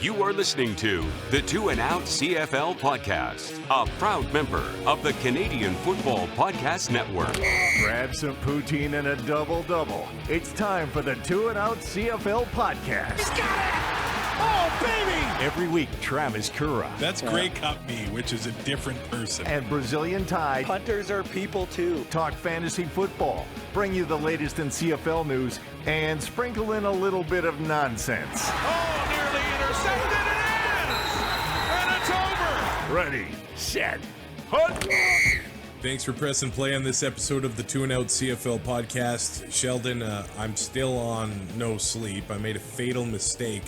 You are listening to the Two and Out CFL podcast, a proud member of the Canadian Football Podcast Network. Grab some poutine and a double-double. It's time for the Two and Out CFL podcast. He's got it! Oh, baby! Every week, Travis Currah. That's Grey Cup me, which is a different person. And Brazilian Tide. Hunters are people too. Talk fantasy football, bring you the latest in CFL news, and sprinkle in a little bit of nonsense. Oh, nearly intercepted and it's over! Ready, set, hunt! Thanks for pressing play on this episode of the Two and Out CFL podcast. Sheldon, I'm still on no sleep. I made a fatal mistake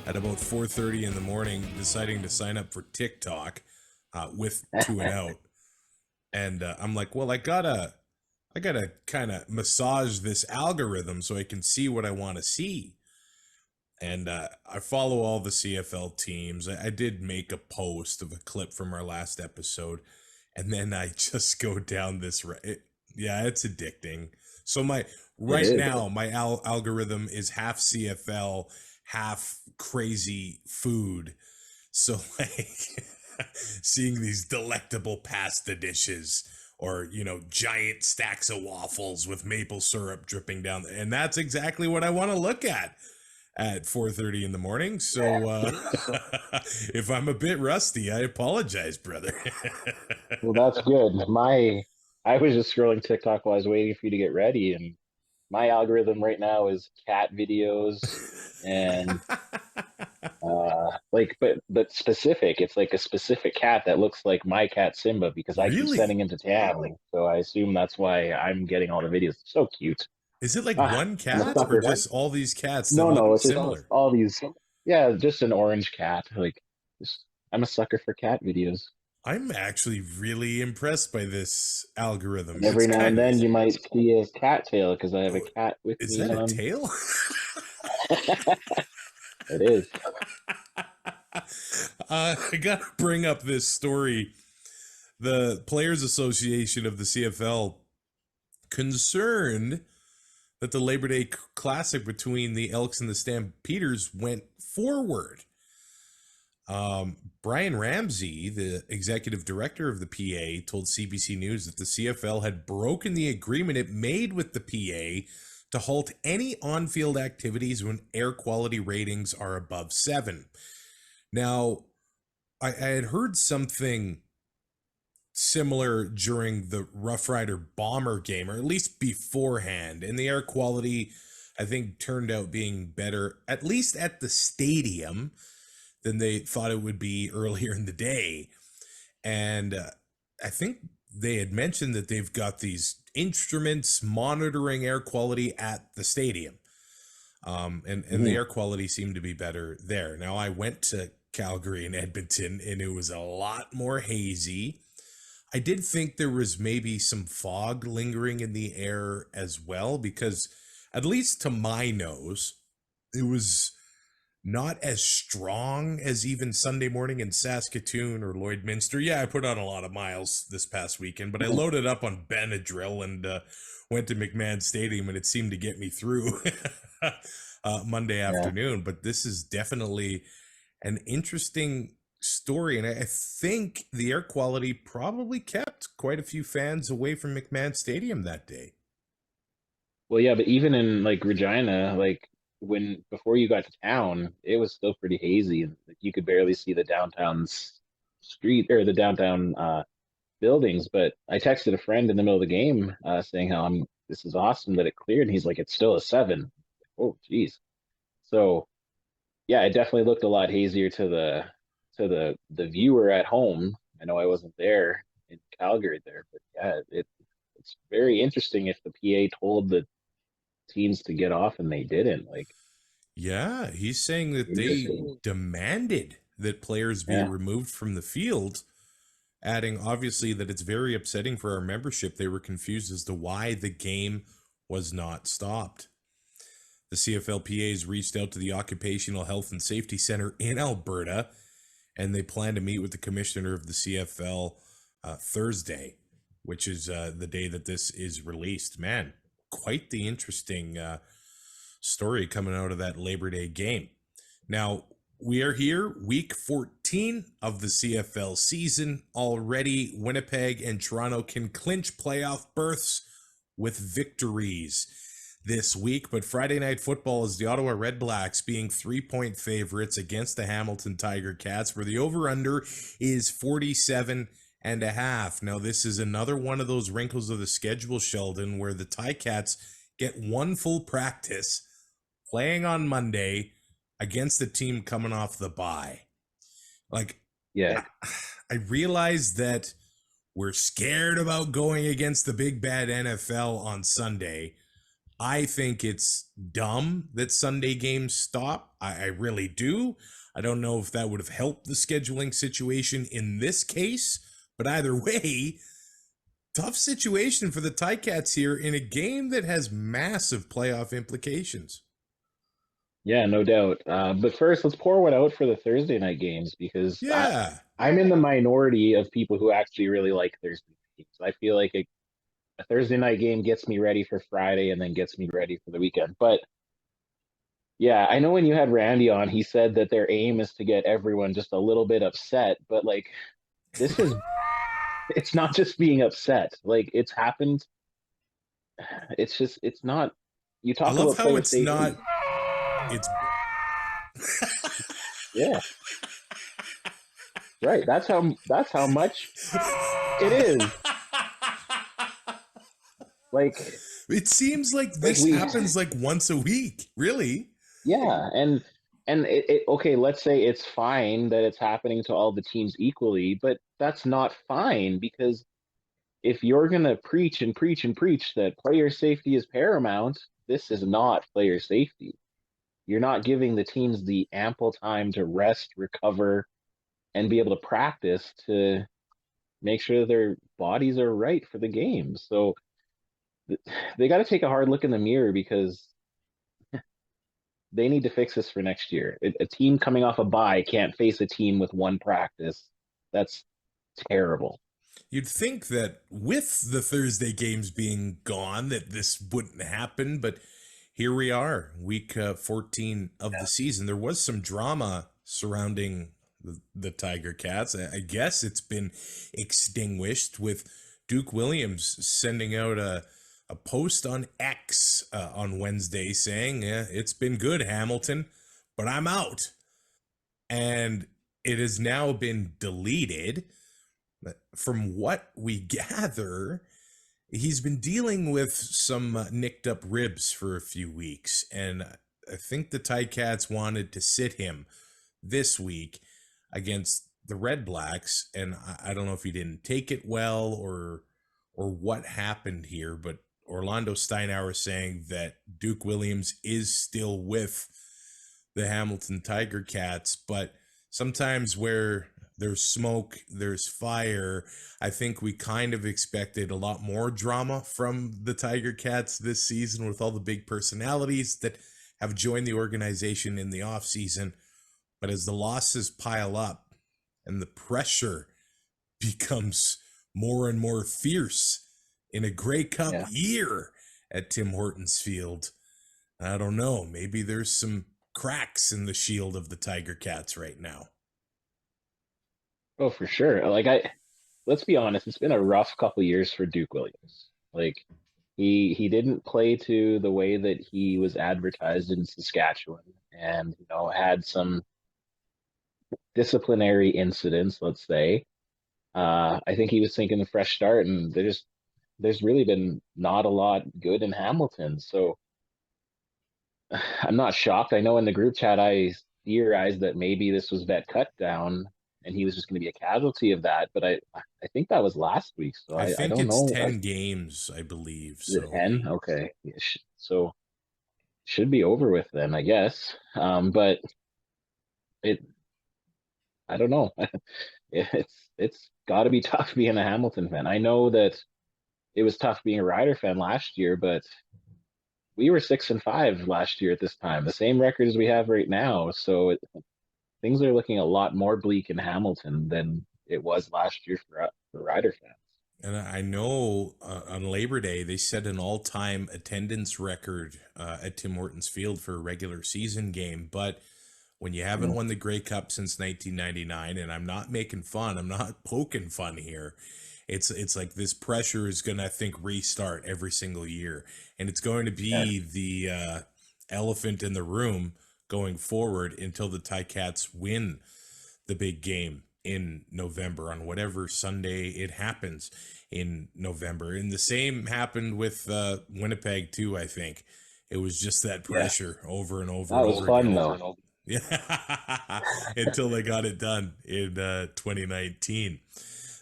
at about 4:30 in the morning, deciding to sign up for TikTok with Two and Out. And I'm like, well, I gotta kind of massage this algorithm so I can see what I want to see. And I follow all the CFL teams. I did make a post of a clip from our last episode, and then I just go down this. It's addicting. So my algorithm is half CFL, half crazy food. So like seeing these delectable pasta dishes, or, you know, giant stacks of waffles with maple syrup dripping down. And that's exactly what I want to look at 4:30 in the morning. So if I'm a bit rusty, I apologize, brother. Well, that's good. I was just scrolling TikTok while I was waiting for you to get ready, and my algorithm right now is cat videos and but specific. It's like a specific cat that looks like my cat Simba, because I keep sending him to Tam. So I assume that's why I'm getting all the videos. So cute. Is it like one cat or just all these cats? No, it's similar. All these. Yeah, just an orange cat. I'm a sucker for cat videos. I'm actually really impressed by this algorithm. Every now and then you might see a cat tail, because I have a cat with me. Is that a tail? It is. I gotta bring up this story. The Players Association of the CFL concerned that the Labor Day Classic between the Elks and the Stampeders went forward. Brian Ramsey, the executive director of the PA, told CBC News that the CFL had broken the agreement it made with the PA to halt any on-field activities when air quality ratings are above 7. Now, I had heard something similar during the Rough Rider Bomber game, or at least beforehand, and the air quality, I think, turned out being better, at least at the stadium, than they thought it would be earlier in the day. And I think they had mentioned that they've got these instruments monitoring air quality at the stadium. And the air quality seemed to be better there. Now, I went to Calgary and Edmonton, and it was a lot more hazy. I did think there was maybe some fog lingering in the air as well, because at least to my nose, it was not as strong as even Sunday morning in Saskatoon or Lloydminster. Yeah, I put on a lot of miles this past weekend, but I loaded up on Benadryl and went to McMahon Stadium, and it seemed to get me through Monday afternoon. But this is definitely an interesting story, and I think the air quality probably kept quite a few fans away from McMahon Stadium that day. Well, yeah, but even in like Regina, before you got to town, it was still pretty hazy, and you could barely see the downtown street or the downtown buildings. But I texted a friend in the middle of the game saying how this is awesome that it cleared, and he's like, it's still a 7. Oh, geez. So yeah, it definitely looked a lot hazier to the viewer at home. I know I wasn't there in Calgary there, but yeah, it's very interesting if the PA told the teams to get off and they didn't. Yeah, he's saying that they demanded that players be removed from the field, adding obviously that it's very upsetting for our membership. They were confused as to why the game was not stopped. The CFLPA's reached out to the Occupational Health and Safety Center in Alberta, and they plan to meet with the commissioner of the CFL Thursday, which is the day that this is released. Man, quite the interesting story coming out of that Labor Day game. Now, We are here, week 14 of the CFL season. Already, Winnipeg and Toronto can clinch playoff berths with victories this week. But Friday Night Football is the Ottawa RedBlacks being 3-point favorites against the Hamilton Tiger Cats, where the over-under is 47.5. Now, this is another one of those wrinkles of the schedule, Sheldon, where the Ticats get one full practice playing on Monday against the team coming off the bye. Like, Yeah. I realize that we're scared about going against the big bad NFL on Sunday. I think it's dumb that Sunday games stop. I really do. I don't know if that would have helped the scheduling situation in this case, but either way, tough situation for the Ticats here in a game that has massive playoff implications. Yeah, no doubt. But first, let's pour one out for the Thursday night games because Yeah. I'm in the minority of people who actually really like Thursday night games. I feel like a Thursday night game gets me ready for Friday and then gets me ready for the weekend. But yeah, I know when you had Randy on, he said that their aim is to get everyone just a little bit upset. But like, this is, it's not just being upset. Like, it's happened. It's just, it's not. You I talk love about how player it's safety. not. It's Yeah. Right. That's how much it is. Like, it seems like this happens like once a week, really. yeah, and okay, let's say it's fine that it's happening to all the teams equally, but that's not fine because if you're gonna preach and preach and preach that player safety is paramount, this is not player safety. You're not giving the teams the ample time to rest, recover, and be able to practice to make sure their bodies are right for the game. So they got to take a hard look in the mirror because they need to fix this for next year. A team coming off a bye can't face a team with one practice. That's terrible. You'd think that with the Thursday games being gone that this wouldn't happen, but here we are, week 14 of the season. There was some drama surrounding the Tiger Cats. I guess it's been extinguished with Duke Williams sending out a post on X on Wednesday saying, yeah, it's been good, Hamilton, but I'm out. And it has now been deleted. From what we gather, he's been dealing with some nicked up ribs for a few weeks, and I think the Ticats wanted to sit him this week against the RedBlacks, and I don't know if he didn't take it well or what happened here, but Orlando Steinauer saying that Duke Williams is still with the Hamilton Tiger Cats, but sometimes where there's smoke, there's fire. I think we kind of expected a lot more drama from the Tiger Cats this season with all the big personalities that have joined the organization in the offseason. But as the losses pile up and the pressure becomes more and more fierce in a Grey Cup year at Tim Hortons Field, I don't know, maybe there's some cracks in the shield of the Tiger Cats right now. Oh, for sure. Like let's be honest, it's been a rough couple years for Duke Williams. Like he didn't play to the way that he was advertised in Saskatchewan, and had some disciplinary incidents, let's say. I think he was thinking a fresh start, and there's really been not a lot good in Hamilton. So I'm not shocked. I know in the group chat I theorized that maybe this was bet cut down and he was just going to be a casualty of that. But I think that was last week. So I think don't it's know. 10 games, I believe. Is it 10? Okay. So should be over with then, I guess. But I don't know. It's got to be tough being a Hamilton fan. I know that it was tough being a Rider fan last year, but we were 6-5 last year at this time, the same record as we have right now. So things are looking a lot more bleak in Hamilton than it was last year for Rider fans. And I know on Labor Day, they set an all-time attendance record at Tim Hortons Field for a regular season game. But when you haven't won the Grey Cup since 1999, and I'm not making fun, I'm not poking fun here. It's like this pressure is going to, I think, restart every single year. And it's going to be the elephant in the room going forward until the Ticats win the big game in November on whatever Sunday it happens in November. And the same happened with Winnipeg too, I think. It was just that pressure over and over. That was fun, though. Yeah, until they got it done in 2019.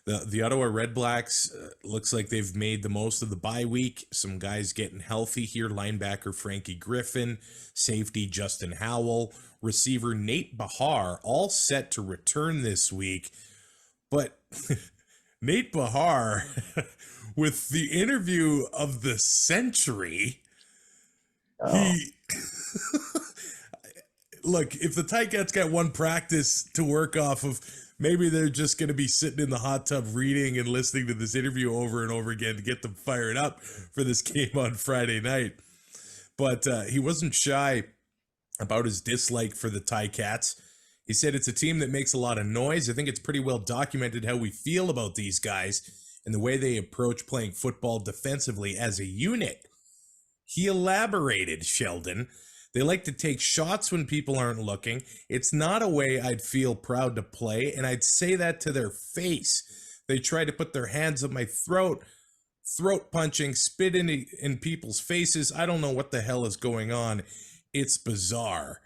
The Ottawa RedBlacks looks like they've made the most of the bye week. Some guys getting healthy here. Linebacker Frankie Griffin, safety Justin Howell, receiver Nate Bahar, all set to return this week. But Nate Bahar, with the interview of the century, he... Look, if the Ticats got one practice to work off of, maybe they're just going to be sitting in the hot tub reading and listening to this interview over and over again to get them fired up for this game on Friday night. But he wasn't shy about his dislike for the Ticats. He said it's a team that makes a lot of noise. I think it's pretty well documented how we feel about these guys and the way they approach playing football defensively as a unit. He elaborated, Sheldon. They like to take shots when people aren't looking. It's not a way I'd feel proud to play, and I'd say that to their face. They try to put their hands up my throat punching, spit in people's faces. I don't know what the hell is going on. It's bizarre.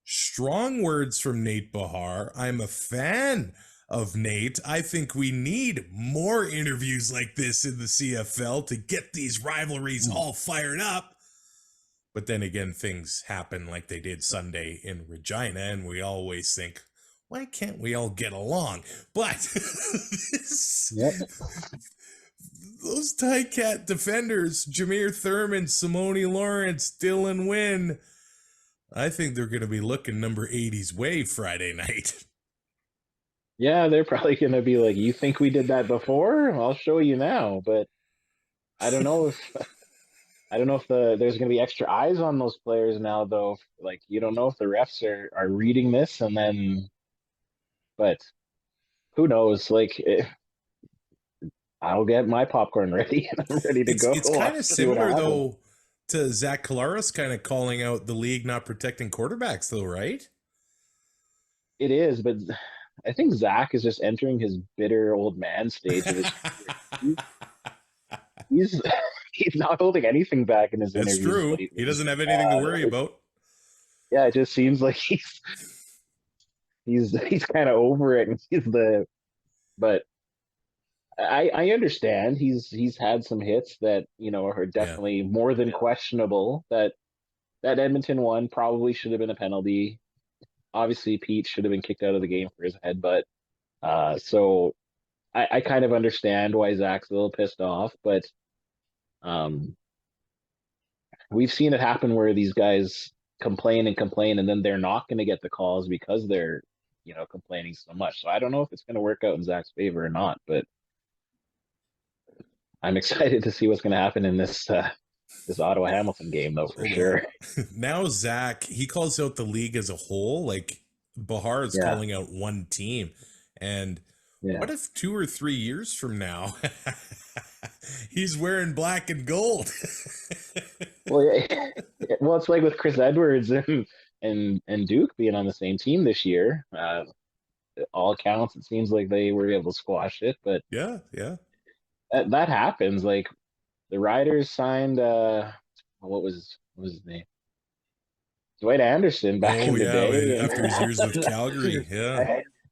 Strong words from Nate Bahar. I'm a fan of Nate. I think we need more interviews like this in the CFL to get these rivalries all fired up. But then again, things happen like they did Sunday in Regina, and we always think, why can't we all get along? But those Ticat defenders, Jameer Thurman, Simone Lawrence, Dylan Wynn, I think they're going to be looking number 80's way Friday night. Yeah, they're probably going to be like, you think we did that before? I'll show you now. But I don't know if... there's going to be extra eyes on those players now, though. Like, you don't know if the refs are reading this, and then, but who knows? Like, I'll get my popcorn ready, and I'm ready to go. It's kind of similar, though, to Zach Collaros kind of calling out the league not protecting quarterbacks, though, right? It is, but I think Zach is just entering his bitter old man stage of his career. He's not holding anything back in his interviews. That's true. He doesn't have anything to worry about. Yeah, it just seems like he's kind of over it, and but I understand he's had some hits that, you know, are definitely more than questionable. That Edmonton one probably should have been a penalty. Obviously, Pete should have been kicked out of the game for his headbutt. So I kind of understand why Zach's a little pissed off, but we've seen it happen where these guys complain, and then they're not going to get the calls because they're, you know, complaining so much. So I don't know if it's going to work out in Zach's favor or not, but I'm excited to see what's going to happen in this Ottawa Hamilton game, though, for sure. Now Zach, he calls out the league as a whole. Like, Bahar is calling out one team, and what if 2 or 3 years from now he's wearing black and gold? Well, it's like with Chris Edwards and Duke being on the same team this year. All accounts, it seems like they were able to squash it, but that happens. Like, the Riders signed what was his name? Dwight Anderson back in the day. After his years with Calgary,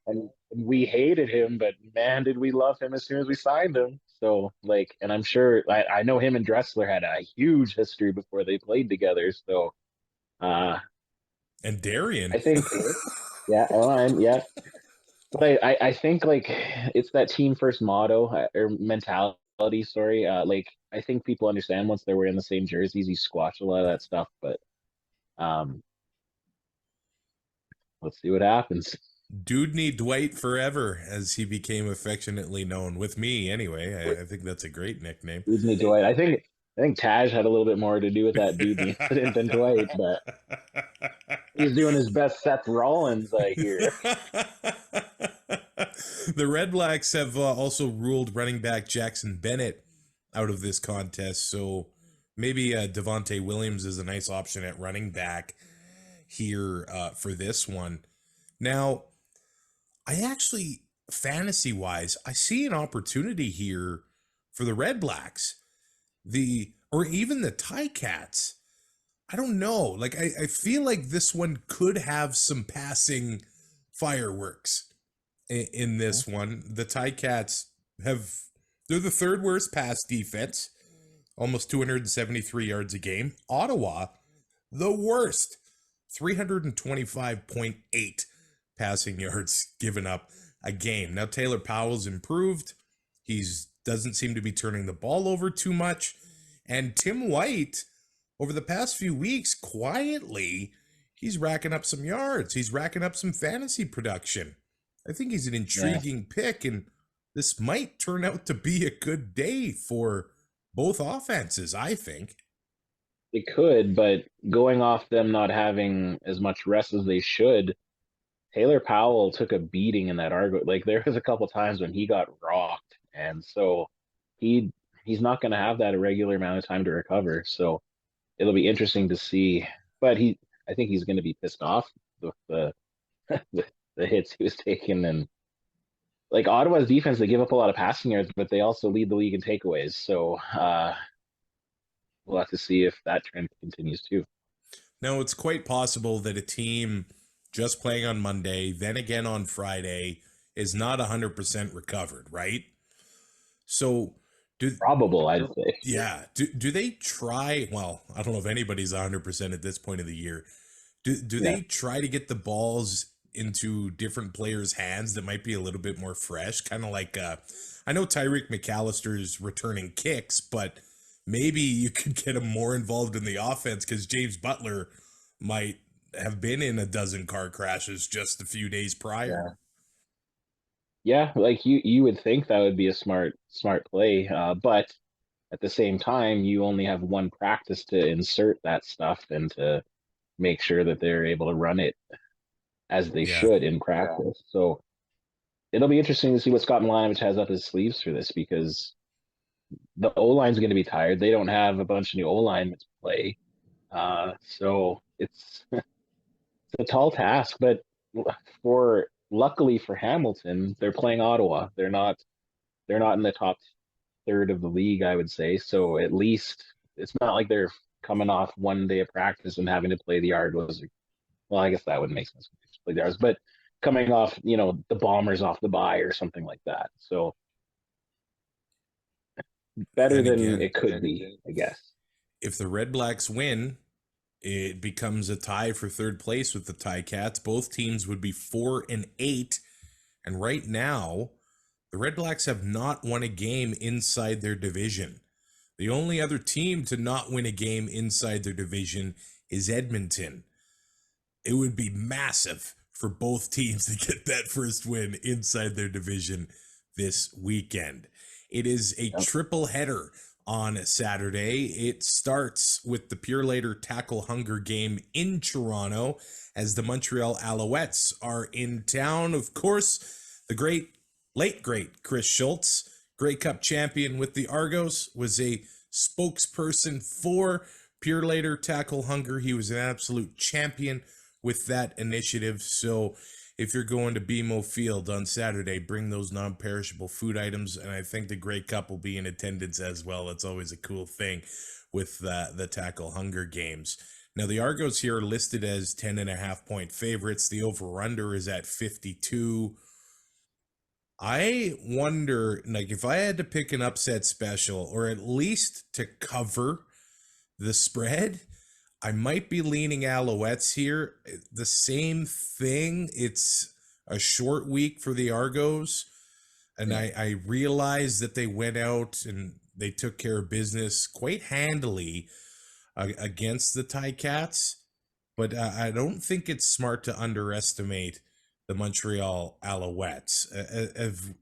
and we hated him, but man, did we love him as soon as we signed him. So, like, and I'm sure I know him and Dressler had a huge history before they played together. So, and Darian, I think, but I think, like, it's that team first motto or mentality. Sorry, like, I think people understand once they were in the same jerseys, you squash a lot of that stuff. But let's see what happens. Dudney Dwight forever, as he became affectionately known with me. Anyway, I think that's a great nickname. Dudney Dwight. I think Taj had a little bit more to do with that Dudney incident than Dwight, but He's doing his best Seth Rollins, I hear. The Red Blacks have also ruled running back Jackson Bennett out of this contest, so maybe Devontae Williams is a nice option at running back here for this one. Now, I actually, fantasy-wise, I see an opportunity here for the Red Blacks, or even the Ticats. I don't know. Like, I feel like this one could have some passing fireworks in this one. The Ticats they're the third worst pass defense, almost 273 yards a game. Ottawa, the worst, 325.8 passing yards given up a game. Now, Taylor Powell's improved. He's doesn't seem to be turning the ball over too much. And Tim White, over the past few weeks, quietly, he's racking up some yards. He's racking up some fantasy production. I think he's an intriguing pick, and this might turn out to be a good day for both offenses, I think. It could, but going off them not having as much rest as they should, Taylor Powell took a beating in that Argo. Like, there was a couple times when he got rocked, and so he's not going to have that a regular amount of time to recover. So it'll be interesting to see. But I think he's going to be pissed off with the the hits he was taking. And like, Ottawa's defense, they give up a lot of passing yards, but they also lead the league in takeaways. So we'll have to see if that trend continues too. Now, it's quite possible that a team just playing on Monday, then again on Friday, is not 100% recovered, right? So probable, I'd say. Yeah. Do they try? Well, I don't know if anybody's 100% at this point of the year. Do they try to get the balls into different players' hands that might be a little bit more fresh? Kind of like, I know Tyreek McAllister's returning kicks, but maybe you could get him more involved in the offense because James Butler might have been in a dozen car crashes just a few days prior. Yeah, like you would think that would be a smart play, but at the same time, you only have one practice to insert that stuff and to make sure that they're able to run it as they should in practice. So it'll be interesting to see what Scott Milanovich has up his sleeves for this, because the O-line's going to be tired. They don't have a bunch of new O-linemen to play. So it's a tall task, but luckily for Hamilton, they're playing Ottawa. They're not in the top third of the league, I would say. So at least it's not like they're coming off one day of practice and having to play the Argos. Well, I guess that would make sense to play the Argos, but coming off, the Bombers off the bye or something like that. So better than it could be, I guess. If the Red Blacks win, it becomes a tie for third place with the Ticats. Both teams would be 4-8. And right now, the Red Blacks have not won a game inside their division. The only other team to not win a game inside their division is Edmonton. It would be massive for both teams to get that first win inside their division this weekend. It is a triple header on Saturday. It starts with the Pure Later Tackle Hunger game in Toronto as the Montreal Alouettes are in town. Of course, the late great Chris Schultz, Grey Cup champion with the Argos, was a spokesperson for Pure Later Tackle Hunger. He was an absolute champion with that initiative. So if you're going to BMO Field on Saturday, bring those non-perishable food items, and I think the Grey Cup will be in attendance as well. It's always a cool thing with the Tackle Hunger games. Now, the Argos here are listed as 10.5-point favorites. The over-under is at 52. I wonder, like, if I had to pick an upset special, or at least to cover the spread, I might be leaning Alouettes here. The same thing. It's a short week for the Argos. And I realized that they went out and they took care of business quite handily against the Ticats. But I don't think it's smart to underestimate the Montreal Alouettes.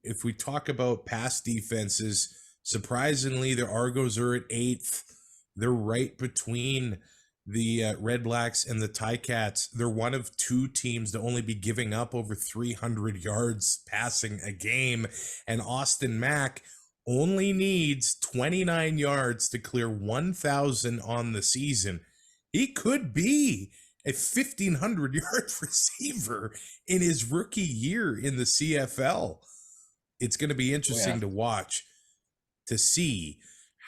If we talk about past defenses, surprisingly, the Argos are at 8th. They're right between The RedBlacks and the Ticats, they're one of two teams to only be giving up over 300 yards passing a game. And Austin Mack only needs 29 yards to clear 1,000 on the season. He could be a 1,500 yard receiver in his rookie year in the CFL. It's going to be interesting to watch to see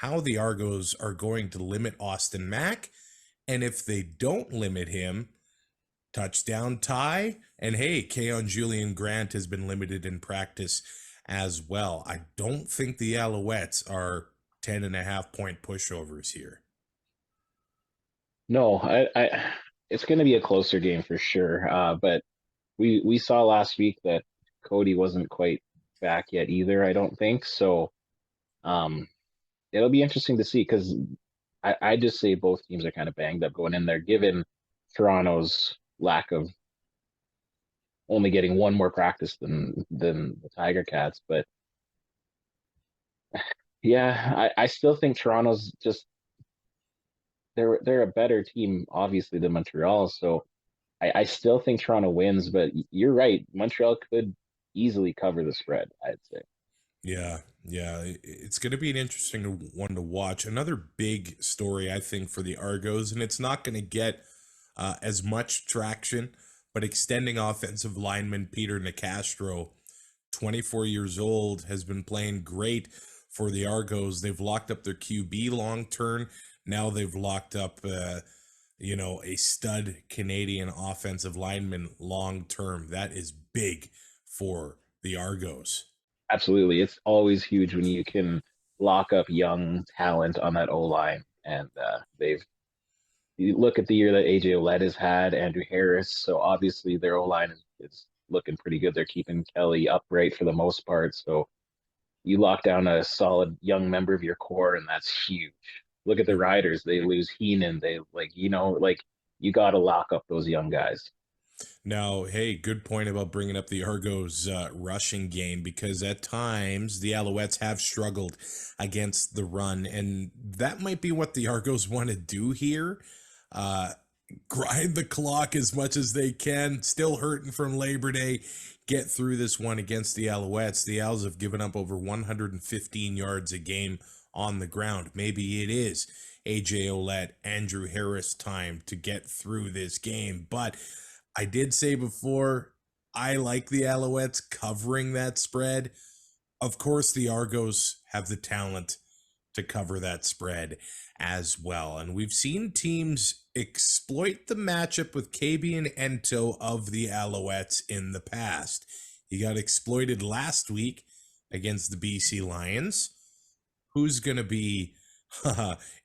how the Argos are going to limit Austin Mack. And if they don't limit him, touchdown tie. And hey, Keon Julian Grant has been limited in practice as well. I don't think the Alouettes are 10.5-point pushovers here. No, it's going to be a closer game for sure. But we saw last week that Cody wasn't quite back yet either, I don't think. So it'll be interesting to see, because I just say both teams are kind of banged up going in there, given Toronto's lack of only getting one more practice than the Tiger Cats. But yeah, I still think Toronto's just they're a better team, obviously, than Montreal. So I still think Toronto wins, but you're right. Montreal could easily cover the spread, I'd say. Yeah, it's going to be an interesting one to watch. Another big story, I think, for the Argos, and it's not going to get as much traction, but extending offensive lineman Peter Nicastro, 24 years old, has been playing great for the Argos. They've locked up their QB long term. Now they've locked up, a stud Canadian offensive lineman long term. That is big for the Argos. Absolutely. It's always huge when you can lock up young talent on that O-line. And you look at the year that AJ Ouellette has had, Andrew Harris. So obviously their O-line is looking pretty good. They're keeping Kelly upright for the most part. So you lock down a solid young member of your core, and that's huge. Look at the Riders. They lose Heenan. You got to lock up those young guys. Now, hey, good point about bringing up the Argos rushing game, because at times the Alouettes have struggled against the run, and that might be what the Argos want to do here. Grind the clock as much as they can, still hurting from Labor Day, get through this one against the Alouettes. The Owls have given up over 115 yards a game on the ground. Maybe it is AJ Ouellette, Andrew Harris time to get through this game, but I did say before, I like the Alouettes covering that spread. Of course, the Argos have the talent to cover that spread as well. And we've seen teams exploit the matchup with KB and Ento of the Alouettes in the past. He got exploited last week against the BC Lions. Who's going to be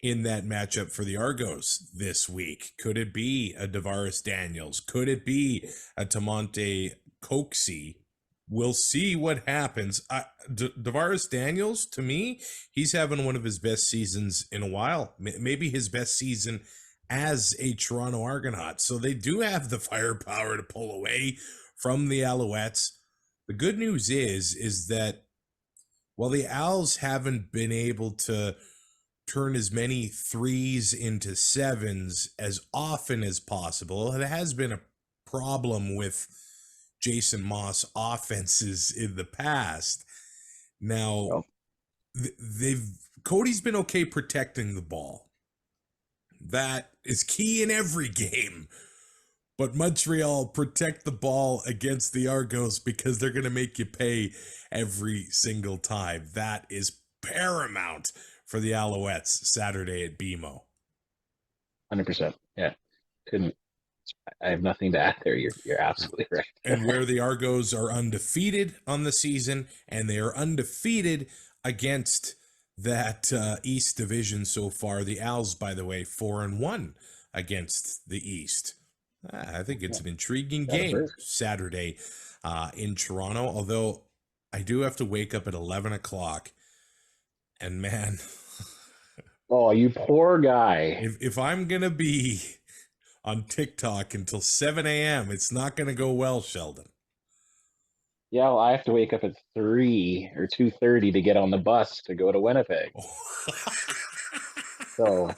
in that matchup for the Argos this week? Could it be a Davaris Daniels? Could it be a Tamonte Coxie? We'll see what happens. Davaris Daniels, to me, he's having one of his best seasons in a while. Maybe his best season as a Toronto Argonaut. So they do have the firepower to pull away from the Alouettes. The good news is that while the Owls haven't been able to turn as many threes into sevens as often as possible, it has been a problem with Jason Moss offenses in the past. Now, Cody's been okay protecting the ball. That is key in every game. But Montreal protect the ball against the Argos because they're going to make you pay every single time. That is paramount for the Alouettes Saturday at BMO. 100%. Yeah. I have nothing to add there. You're absolutely right. And where the Argos are undefeated on the season, and they are undefeated against that East Division so far. The Als, by the way, 4-1 against the East. I think it's an intriguing game Saturday in Toronto, although I do have to wake up at 11 o'clock. And man, oh, you poor guy. If I'm going to be on TikTok until 7 a.m., it's not going to go well, Sheldon. Yeah, well, I have to wake up at 3 or 2:30 to get on the bus to go to Winnipeg. So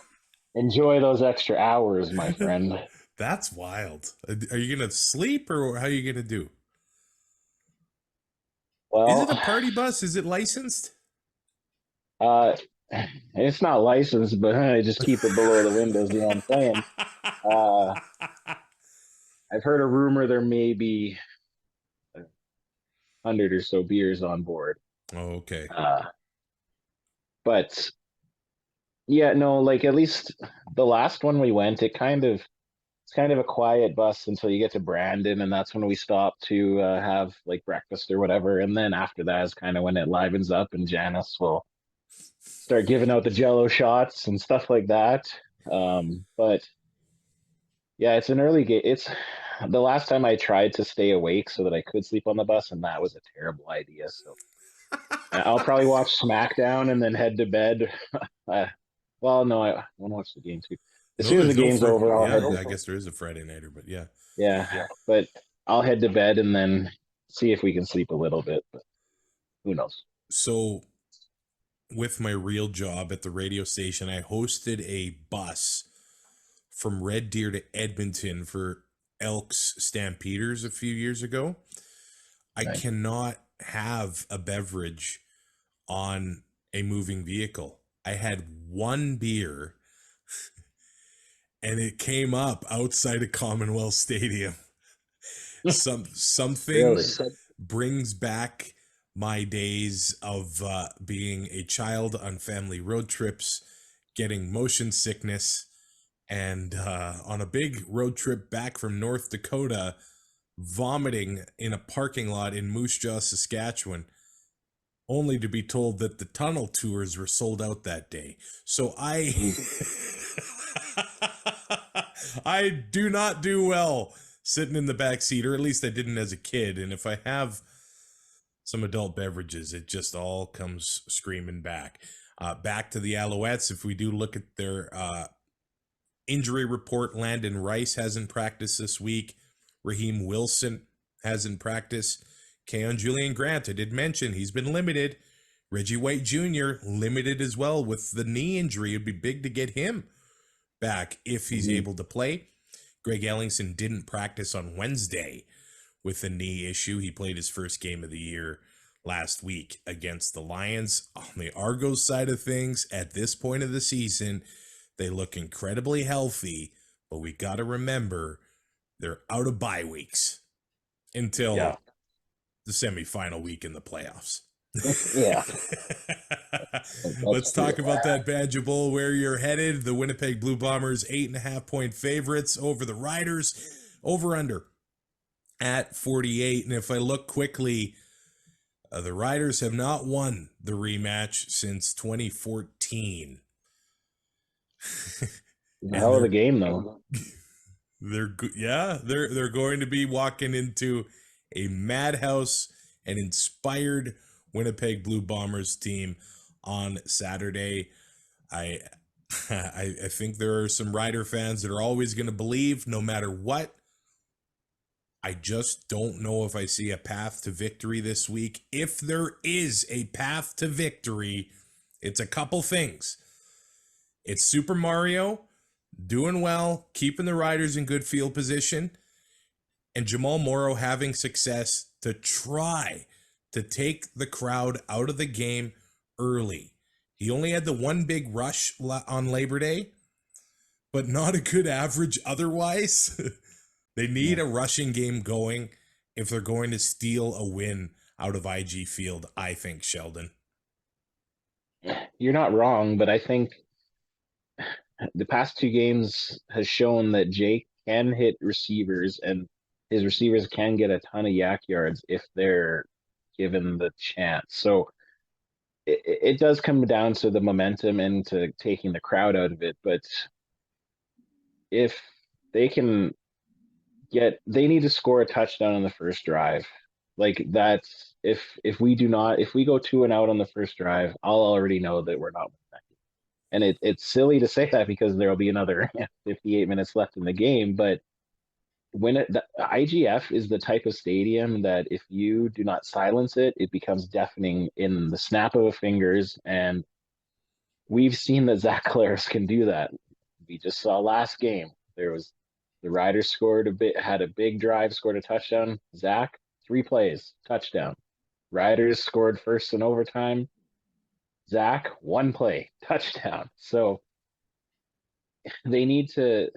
Enjoy those extra hours, my friend. That's wild. Are you going to sleep or how are you going to do? Is Well, it a party bus? Is it licensed? uh, it's not licensed, but I just keep it below the windows. You know what I'm saying? Uh, I've heard a rumor there may be 100 or so beers on board. Oh, okay. But yeah, no, like at least the last one we went, it's kind of a quiet bus until you get to Brandon, and that's when we stop to have like breakfast or whatever. And then after that is kind of when it livens up, and Janice will start giving out the Jello shots and stuff like that. But yeah, it's an early game. It's the last time I tried to stay awake so that I could sleep on the bus, and that was a terrible idea. So I'll probably watch SmackDown and then head to bed. Well, no, I want to watch the game too. As soon as the game's over, I'll head. I guess there is a Friday nighter, but yeah. Yeah, but I'll head to bed and then see if we can sleep a little bit. But who knows? So, with my real job at the radio station, I hosted a bus from Red Deer to Edmonton for Elks Stampeders a few years ago. I cannot have a beverage on a moving vehicle. I had one beer and it came up outside of Commonwealth Stadium. Something Really? brings back my days of being a child on family road trips, getting motion sickness, and on a big road trip back from North Dakota, vomiting in a parking lot in Moose Jaw, Saskatchewan, only to be told that the tunnel tours were sold out that day. So I I do not do well sitting in the back seat, or at least I didn't as a kid. And if I have some adult beverages, it just all comes screaming back. Back to the Alouettes, if we do look at their injury report, Landon Rice hasn't practiced this week. Raheem Wilson hasn't practiced. Keon Julian Grant, I did mention, he's been limited. Reggie White Jr. limited as well with the knee injury. It'd be big to get him back if he's able to play. Greg Ellingson didn't practice on Wednesday with a knee issue. He played his first game of the year last week against the Lions. On the Argos side of things, at this point of the season, they look incredibly healthy, but we got to remember they're out of bye weeks until the semifinal week in the playoffs. Yeah. Let's talk about that Banjo Bowl, where you're headed. The Winnipeg Blue Bombers 8.5-point favorites over the Riders, over under at 48. And if I look quickly, the Riders have not won the rematch since 2014. Hell of a game, though. They're going to be walking into a madhouse and inspired Winnipeg Blue Bombers team on Saturday. I think there are some Rider fans that are always going to believe no matter what. I just don't know if I see a path to victory this week. If there is a path to victory, it's a couple things. It's Super Mario doing well, keeping the Riders in good field position, and Jamal Morrow having success to try to take the crowd out of the game early. He only had the one big rush on Labor Day, but not a good average otherwise. They need a rushing game going if they're going to steal a win out of IG Field, I think, Sheldon. You're not wrong, but I think the past two games has shown that Jake can hit receivers, and his receivers can get a ton of yak yards if they're given the chance. So it does come down to the momentum and to taking the crowd out of it. But if they can they need to score a touchdown on the first drive. Like that's if we go 2-and-out on the first drive, I'll already know that we're not winning that game. And it's silly to say that because there'll be another 58 minutes left in the game, but the IGF is the type of stadium that if you do not silence it, it becomes deafening in the snap of a fingers. And we've seen that Zach Claris can do that we just saw last game. There was the Riders had a big drive, scored a touchdown. Zach, 3 plays, touchdown. Riders scored first in overtime. Zach, 1 play, touchdown. So they need to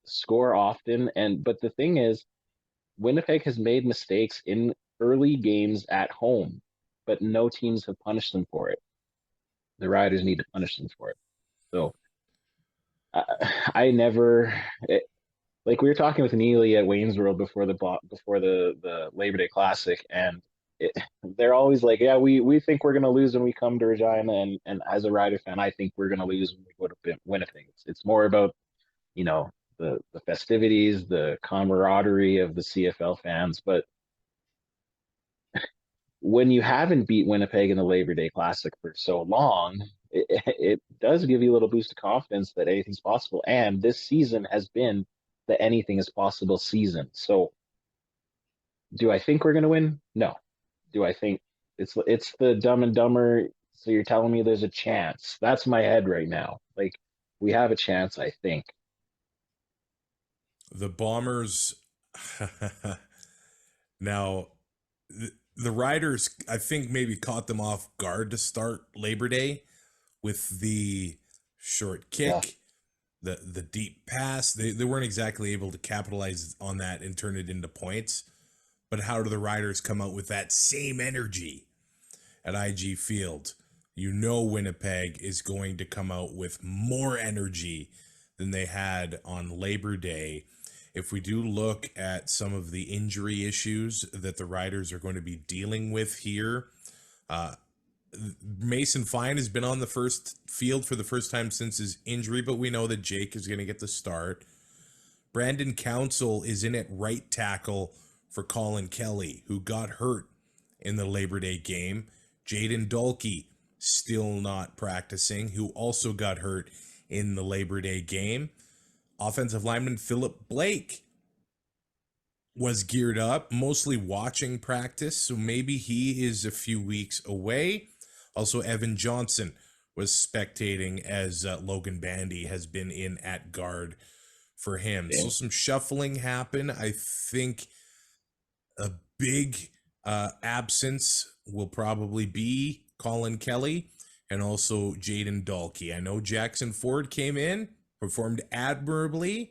score often. But the thing is, Winnipeg has made mistakes in early games at home, but no teams have punished them for it. The Riders need to punish them for it. So I never like we were talking with Neely at Wayne's World before the Labor Day Classic, and they're always like, yeah, we think we're gonna lose when we come to Regina, and as a Rider fan, I think we're gonna lose when we go to Winnipeg. It's more about the festivities, the camaraderie of the CFL fans, but when you haven't beat Winnipeg in the Labor Day Classic for so long, it does give you a little boost of confidence that anything's possible. And this season has been the anything is possible season. So do I think we're going to win? No. Do I think it's the Dumb and Dumber? So you're telling me there's a chance? That's my head right now. Like, we have a chance, I think. The Bombers now, the Riders, I think, maybe caught them off guard to start Labor Day with the short kick, the deep pass. They weren't exactly able to capitalize on that and turn it into points. But how do the Riders come out with that same energy at IG Field? Winnipeg is going to come out with more energy than they had on Labor Day. If we do look at some of the injury issues that the Riders are going to be dealing with here, Mason Fine has been on the first field for the first time since his injury, but we know that Jake is going to get the start. Brandon Council is in at right tackle for Colin Kelly, who got hurt in the Labor Day game. Jaden Dalkey still not practicing, who also got hurt in the Labor Day game. Offensive lineman Philip Blake was geared up, mostly watching practice, so maybe he is a few weeks away. Also, Evan Johnson was spectating as Logan Bandy has been in at guard for him. Yeah. So some shuffling happened. I think a big absence will probably be Colin Kelly and also Jaden Dalkey. I know Jackson Ford came in, performed admirably,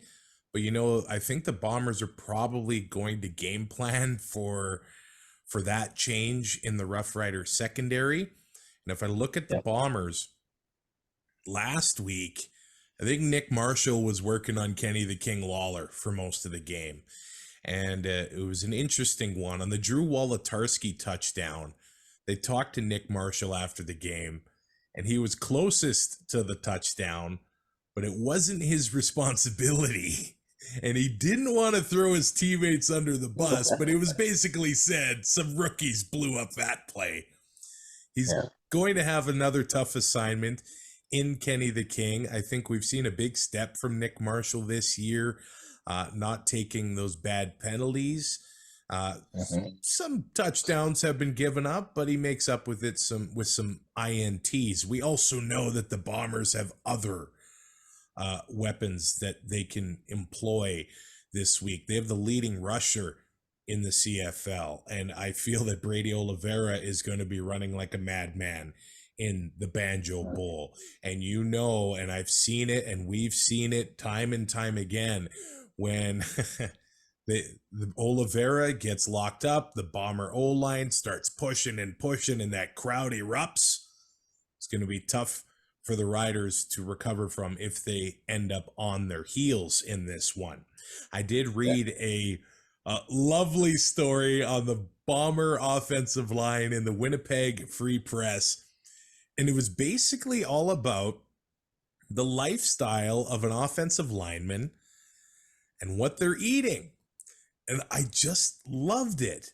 but I think the Bombers are probably going to game plan for that change in the Rough Rider secondary. And if I look at the Bombers last week, I think Nick Marshall was working on Kenny the King Lawler for most of the game. And it was an interesting one. On the Drew Wolotarski touchdown, they talked to Nick Marshall after the game, and he was closest to the touchdown, but it wasn't his responsibility. And he didn't want to throw his teammates under the bus, but it was basically said some rookies blew up that play. He's going to have another tough assignment in Kenny the King. I think we've seen a big step from Nick Marshall this year, not taking those bad penalties. Some touchdowns have been given up, but he makes up with it with some INTs. We also know that the Bombers have other weapons that they can employ this week. They have the leading rusher in the CFL, and I feel that Brady Oliveira is going to be running like a madman in the Banjo Bowl. And and I've seen it, and we've seen it time and time again, when the Oliveira gets locked up, the Bomber O-line starts pushing, and that crowd erupts. It's going to be tough for the Riders to recover from if they end up on their heels in this one. I did read a lovely story on the Bomber offensive line in the Winnipeg Free Press, and it was basically all about the lifestyle of an offensive lineman and what they're eating. And I just loved it.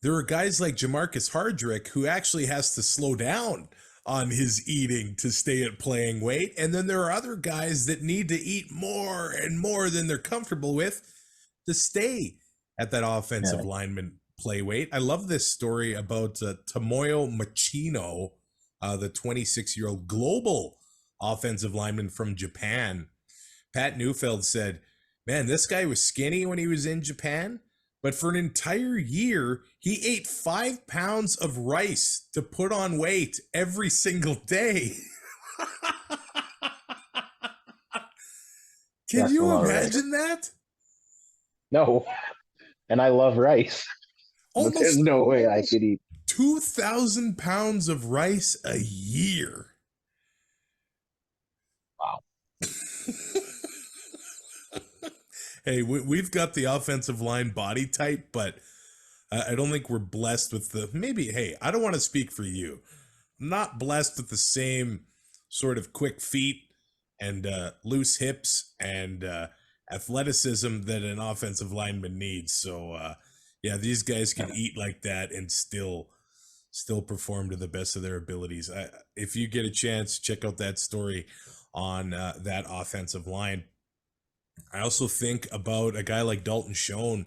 There are guys like Jamarcus Hardrick who actually has to slow down on his eating to stay at playing weight. And then there are other guys that need to eat more and more than they're comfortable with to stay at that offensive lineman play weight. I love this story about Tamoyo Machino, the 26-year-old global offensive lineman from Japan. Pat Neufeld said, man, this guy was skinny when he was in Japan, but for an entire year, he ate 5 pounds of rice to put on weight every single day. Can you imagine that? No. And I love rice. But there's no way I could eat 2,000 pounds of rice a year. Wow. Hey, we've got the offensive line body type, but I don't think we're blessed with the, maybe, hey, I don't want to speak for you. I'm not blessed with the same sort of quick feet and loose hips and athleticism that an offensive lineman needs. So, yeah, these guys can eat like that and still perform to the best of their abilities. If you get a chance, check out that story on that offensive line. I also think about a guy like Dalton Schoen,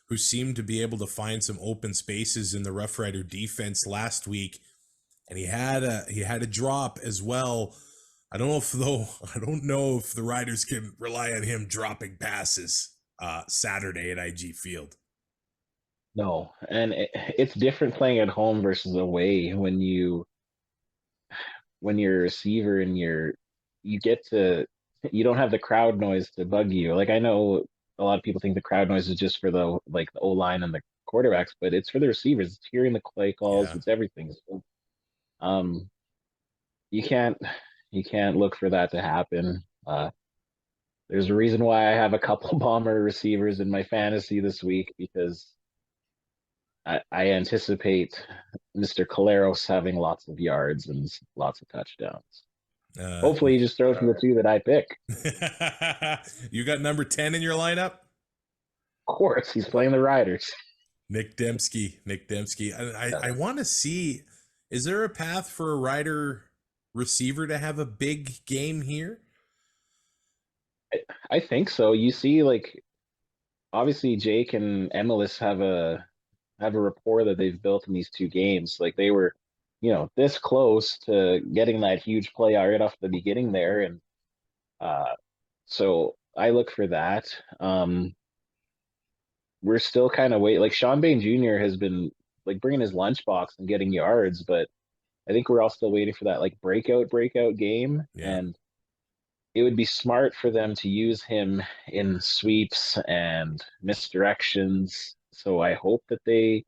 who seemed to be able to find some open spaces in the Rough Rider defense last week, and he had a drop as well. I don't know if the Riders can rely on him dropping passes Saturday at IG Field. No, and it's different playing at home versus away when you're a receiver and you don't have the crowd noise to bug you. Like, I know a lot of people think the crowd noise is just for the O-line and the quarterbacks, but it's for the receivers. It's hearing the play calls. Yeah. It's everything. So, you can't look for that to happen. There's a reason why I have a couple Bomber receivers in my fantasy this week, because I anticipate Mr. Caleros having lots of yards and lots of touchdowns. Hopefully he just throws me the two that I pick. You got number 10 in your lineup? Of course, he's playing the Riders. Nick Dembski. I want to see, is there a path for a Rider receiver to have a big game here? I think so. You see, like, obviously Jake and Emilus have a rapport that they've built in these two games. Like, they were, this close to getting that huge play right off the beginning there. And so I look for that. We're still kind of waiting. Like, Sean Bain Jr. has been like bringing his lunchbox and getting yards, but I think we're all still waiting for that like breakout game. Yeah. And it would be smart for them to use him in sweeps and misdirections. So I hope that they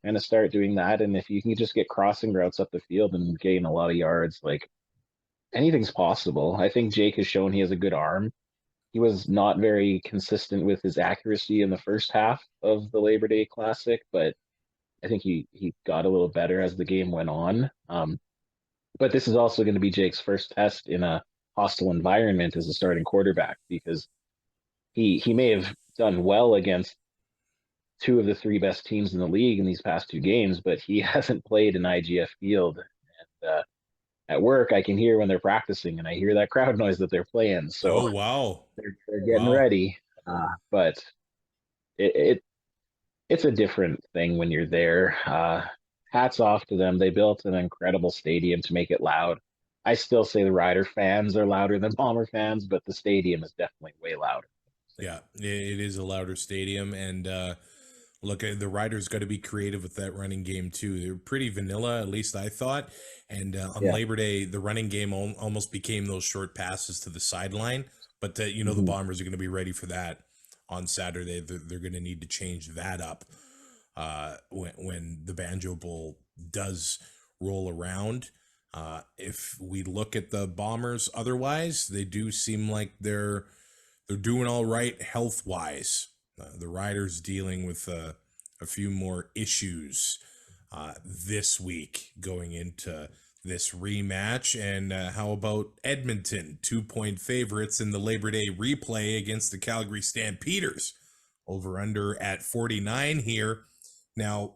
kind of start doing that. And if you can just get crossing routes up the field and gain a lot of yards, like, anything's possible. I think Jake has shown he has a good arm. He was not very consistent with his accuracy in the first half of the Labor Day Classic, but I think he got a little better as the game went on. But this is also going to be Jake's first test in a hostile environment as a starting quarterback, because he may have done well against two of the three best teams in the league in these past two games, but he hasn't played in IGF Field. And at work, I can hear when they're practicing, and I hear that crowd noise that they're playing. So, oh wow, they're getting ready. But it's a different thing when you're there. Hats off to them. They built an incredible stadium to make it loud. I still say the Rider fans are louder than Bomber fans, but the stadium is definitely way louder. Yeah, it is a louder stadium, and look, the Riders got to be creative with that running game too. They're pretty vanilla, at least I thought. And on Labor Day, the running game almost became those short passes to the sideline. But the Bombers are going to be ready for that on Saturday. They're going to need to change that up when the Banjo Bowl does roll around. If we look at the Bombers, otherwise, they do seem like they're doing all right health-wise. The Riders dealing with a few more issues this week going into this rematch. And how about Edmonton, 2-point favorites in the Labor Day replay against the Calgary Stampeders? Over under at 49 here. Now,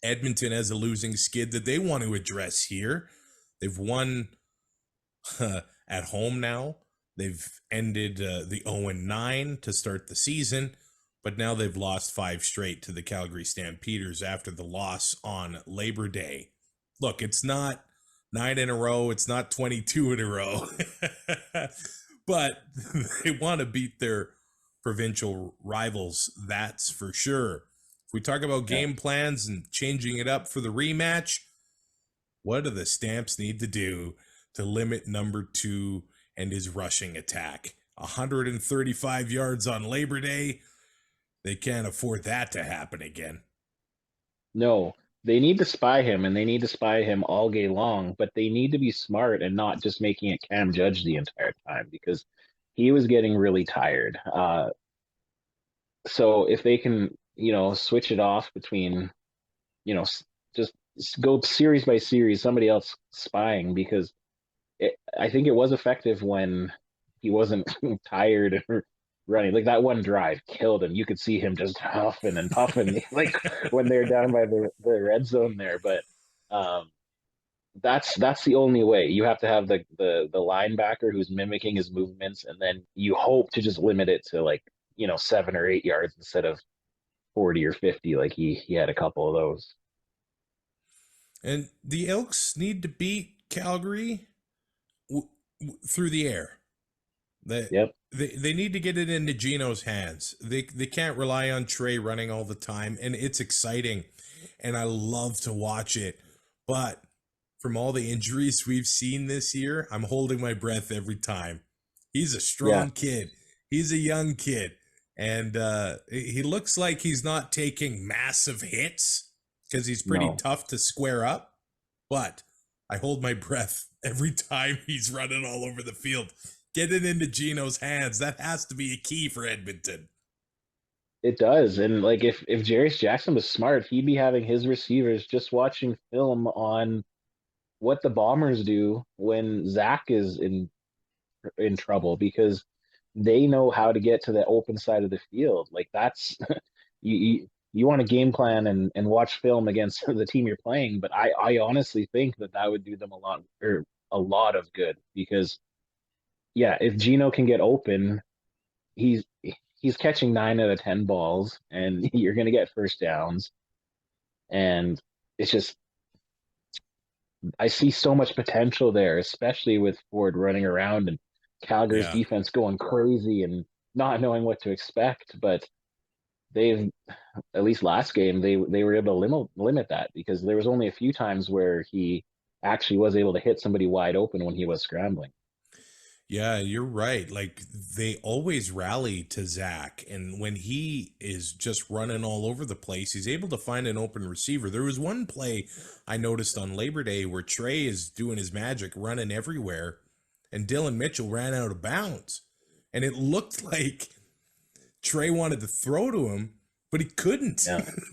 Edmonton has a losing skid that they want to address here. They've won at home now. They've ended the 0-9 to start the season, but now they've lost 5 straight to the Calgary Stampeders after the loss on Labor Day. Look, it's not 9 in a row. It's not 22 in a row. But they want to beat their provincial rivals, that's for sure. If we talk about game plans and changing it up for the rematch, what do the Stamps need to do to limit number 2 and his rushing attack? 135 yards on Labor Day. They can't afford that to happen again. No, they need to spy him, and they need to spy him all game long, but they need to be smart and not just making it Cam Judge the entire time, because he was getting really tired. So if they can, switch it off between, just go series by series, somebody else spying, because I think it was effective when he wasn't tired or running. Like that one drive killed him. You could see him just huffing and puffing, like when they're down by the red zone there. But that's the only way. You have to have the linebacker who's mimicking his movements, and then you hope to just limit it to 7 or 8 yards instead of 40 or 50, like he had a couple of those. And the Elks need to beat Calgary through the air. They need to get it into Gino's hands. They can't rely on Trey running all the time, and it's exciting, and I love to watch it. But from all the injuries we've seen this year, I'm holding my breath every time. He's a strong kid. He's a young kid, and he looks like he's not taking massive hits because he's pretty tough to square up. But I hold my breath every time he's running all over the field. Get it into Gino's hands. That has to be a key for Edmonton. It does. And if Jarius Jackson was smart, he'd be having his receivers just watching film on what the Bombers do when Zach is in trouble, because they know how to get to the open side of the field. Like that's you want to game plan and watch film against the team you're playing. But I honestly think that would do them a lot of good, because if Gino can get open, he's catching 9 out of 10 balls, and you're going to get first downs. And it's just, I see so much potential there, especially with Ford running around and Calgary's defense going crazy and not knowing what to expect. But they've, at least last game, they were able to limit that, because there was only a few times where he actually was able to hit somebody wide open when he was scrambling. Yeah, you're right. Like they always rally to Zach, and when he is just running all over the place, he's able to find an open receiver. There was one play I noticed on Labor Day where Trey is doing his magic, running everywhere, and Dylan Mitchell ran out of bounds. And it looked like Trey wanted to throw to him, but he couldn't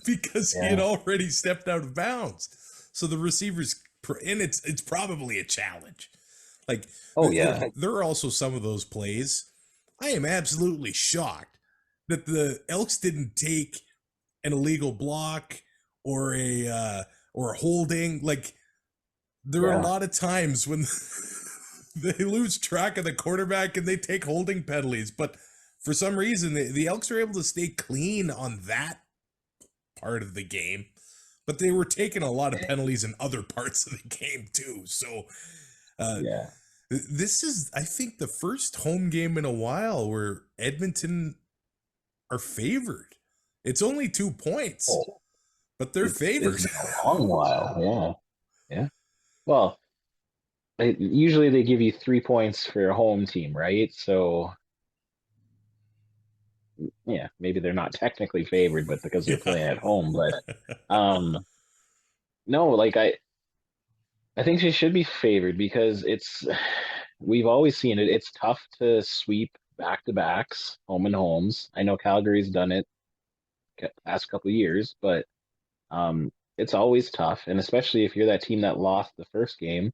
because he had already stepped out of bounds. So the receivers, and it's probably a challenge. Like, there are also some of those plays. I am absolutely shocked that the Elks didn't take an illegal block or a holding. Like, there are a lot of times when they lose track of the quarterback and they take holding penalties. But for some reason, the Elks are able to stay clean on that part of the game. But they were taking a lot of penalties in other parts of the game, too. So, this is, I think, the first home game in a while where Edmonton are favored. It's only 2 points, but they're favored. It's a long while, yeah. Well, usually they give you 3 points for your home team, right? So, maybe they're not technically favored, but because they're playing at home. But no, I think she should be favored, because we've always seen it. It's tough to sweep back-to-backs, home and homes. I know Calgary's done it past couple of years, but it's always tough. And especially if you're that team that lost the first game,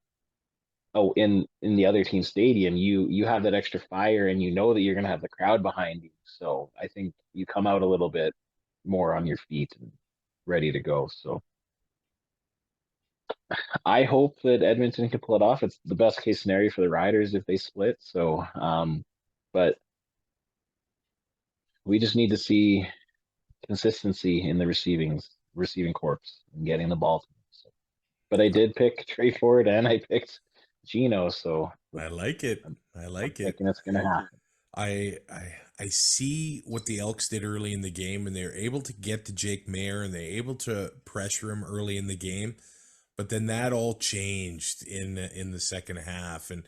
in the other team's stadium, you have that extra fire, and you know that you're going to have the crowd behind you. So I think you come out a little bit more on your feet and ready to go. So I hope that Edmonton can pull it off. It's the best case scenario for the Riders if they split. So, but we just need to see consistency in the receiving corps and getting the ball. So. but I did pick Trey Ford and I picked Gino, so I like it. I I'm like it. thinking it's gonna happen. I see what the Elks did early in the game, and they were able to get to Jake Mayer, and they're able to pressure him early in the game. But then that all changed in the second half, and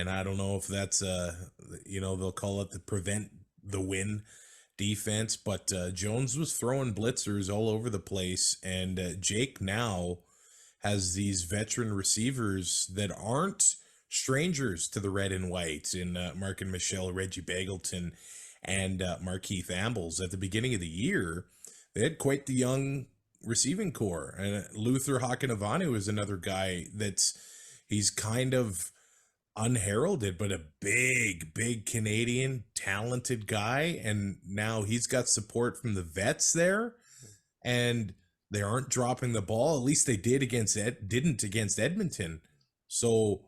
I don't know if that's they'll call it the prevent the win defense, but Jones was throwing blitzers all over the place, and Jake now has these veteran receivers that aren't strangers to the red and white in Mark and Michelle, Reggie Bagleton, and Markeith Ambles. At the beginning of the year, they had quite the young receiving core, and Luther Hakanavanu is another guy he's kind of unheralded, but a big Canadian talented guy, and now he's got support from the vets there, and they aren't dropping the ball. At least they didn't against Edmonton. So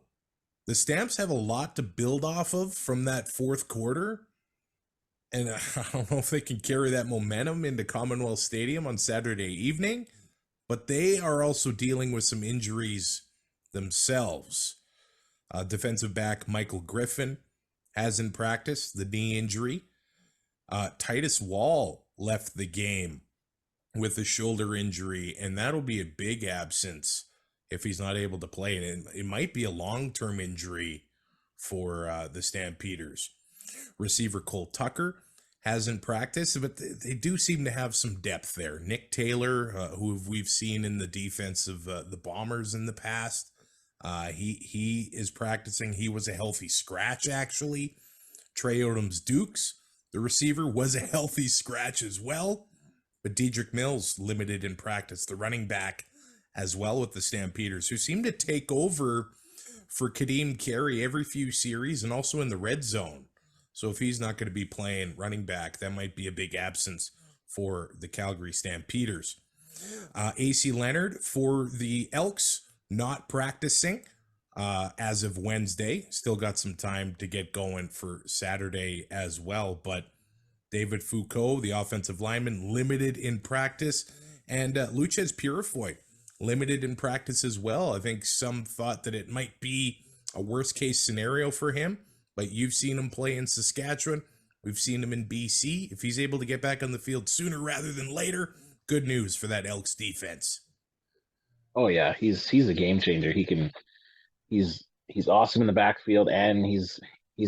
the Stamps have a lot to build off of from that fourth quarter, and I don't know if they can carry that momentum into Commonwealth Stadium on Saturday evening, but they are also dealing with some injuries themselves. Defensive back Michael Griffin hasn't practiced, the knee injury. Titus Wall left the game with a shoulder injury, and that'll be a big absence if he's not able to play. And it might be a long-term injury for the Stampeders. Receiver Cole Tucker hasn't practiced, but they do seem to have some depth there. Nick Taylor, who we've seen in the defense of the Bombers in the past, he is practicing. He was a healthy scratch, actually. Trey Odoms Dukes, the receiver, was a healthy scratch as well. But Dedrick Mills limited in practice, the running back as well with the Stampeders, who seem to take over for Kadeem Carey every few series and also in the red zone. So if he's not going to be playing running back, that might be a big absence for the Calgary Stampeders. AC Leonard for the Elks, not practicing as of Wednesday. Still got some time to get going for Saturday as well. But David Foucault, the offensive lineman, limited in practice. And Luchez Purifoy, limited in practice as well. I think some thought that it might be a worst-case scenario for him. But you've seen him play in Saskatchewan. We've seen him in BC. If he's able to get back on the field sooner rather than later, good news for that Elks defense. Oh yeah, he's a game changer. He's awesome in the backfield, and he's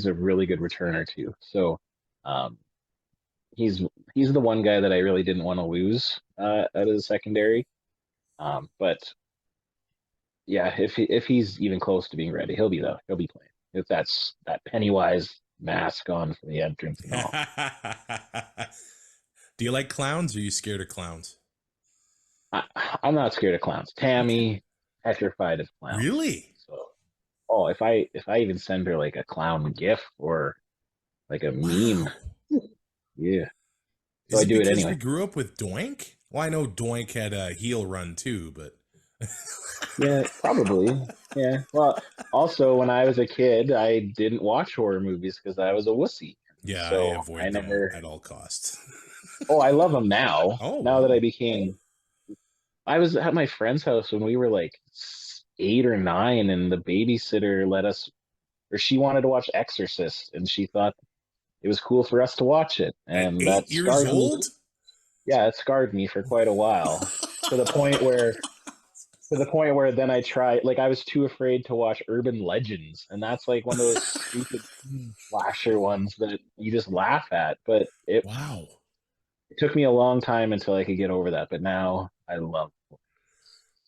a really good returner too. So he's the one guy that I really didn't want to lose out of the secondary. But yeah, if he's even close to being ready, he'll be playing. If that's that Pennywise mask on for the entrance and all. Do you like clowns, or are you scared of clowns? I'm not scared of clowns. Tammy, petrified of clowns. Really? So, if I even send her like a clown gif or like a meme, yeah. So I do it anyway. We grew up with Doink. Well, I know Doink had a heel run too, but yeah, probably. Yeah. Well, also when I was a kid, I didn't watch horror movies because I was a wussy. Yeah, so I avoid them at all costs. Oh, I love them now. Oh, now that I was at my friend's house when we were like 8 or 9, and the babysitter she wanted to watch Exorcist, and she thought it was cool for us to watch it. And at 8 years old? Yeah, it scarred me for quite a while. to the point where then I tried, like, I was too afraid to watch Urban Legends, and that's like one of those stupid slasher ones that you just laugh at. But it took me a long time until I could get over that, but now I love it.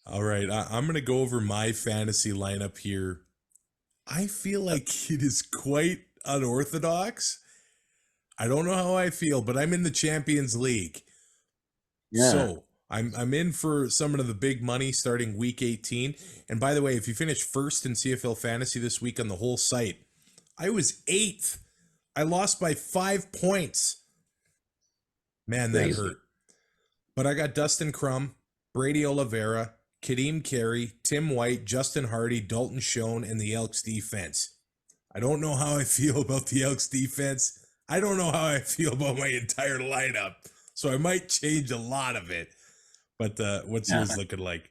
All right, I'm going to go over my fantasy lineup here. I feel like it is quite unorthodox. I don't know how I feel, but I'm in the Champions League. Yeah. So I'm in for some of the big money starting week 18. And by the way, if you finish first in CFL Fantasy this week on the whole site, I was 8th. I lost by 5 points. Man, that hurt. But I got Dustin Crum, Brady Oliveira, Kadeem Carey, Tim White, Justin Hardy, Dalton Schoen, and the Elks defense. I don't know how I feel about the Elks defense. I don't know how I feel about my entire lineup. So I might change a lot of it. But what's yours looking like?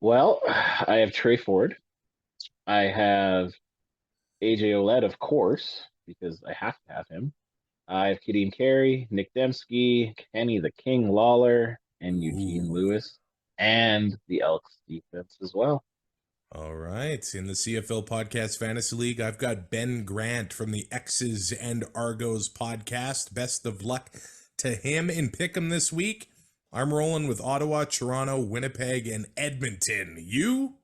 Well, I have Trey Ford. I have AJ Oled, of course, because I have to have him. I have Kadeem Carey, Nick Dembski, Kenny the King Lawler, and Eugene Ooh. Lewis, and the Elks defense as well. All right. In the CFL Podcast Fantasy League, I've got Ben Grant from the X's and Argos podcast. Best of luck to him in Pick'em this week. I'm rolling with Ottawa, Toronto, Winnipeg, and Edmonton. You?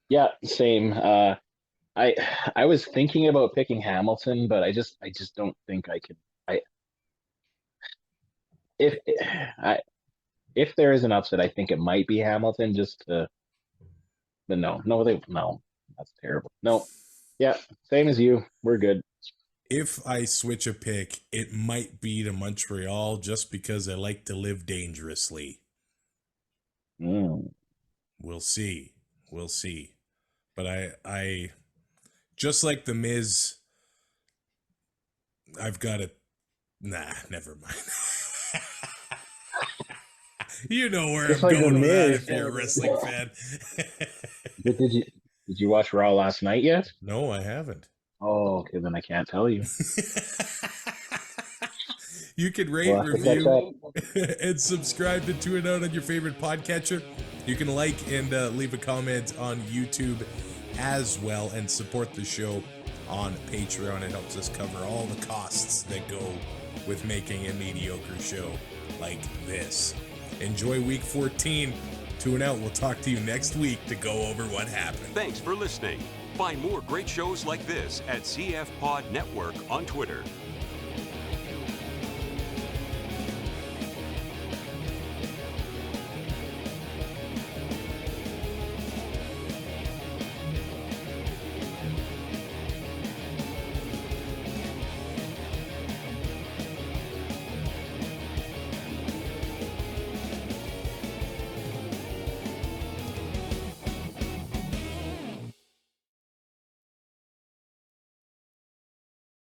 Yeah, same. I was thinking about picking Hamilton, but I just don't think I could. If I if there is an upset, I think it might be Hamilton. But no, that's terrible. No, yeah, same as you. We're good. If I switch a pick, it might be to Montreal just because I like to live dangerously. Mm. We'll see. We'll see. But I just like the Miz, I've got it. Nah, never mind. You know where Just I'm like the going with that Miz. if you're a wrestling fan. Did you watch Raw last night yet? No, I haven't. Oh, okay, then I can't tell you. You can rate, We'll have to catch review, up. and subscribe to Two and Out on your favorite podcatcher. You can like and leave a comment on YouTube as well, and support the show on Patreon. It helps us cover all the costs that go with making a mediocre show like this. Enjoy week 14. Two and Out. We'll talk to you next week to go over what happened. Thanks for listening. Find more great shows like this at CF Pod Network on Twitter.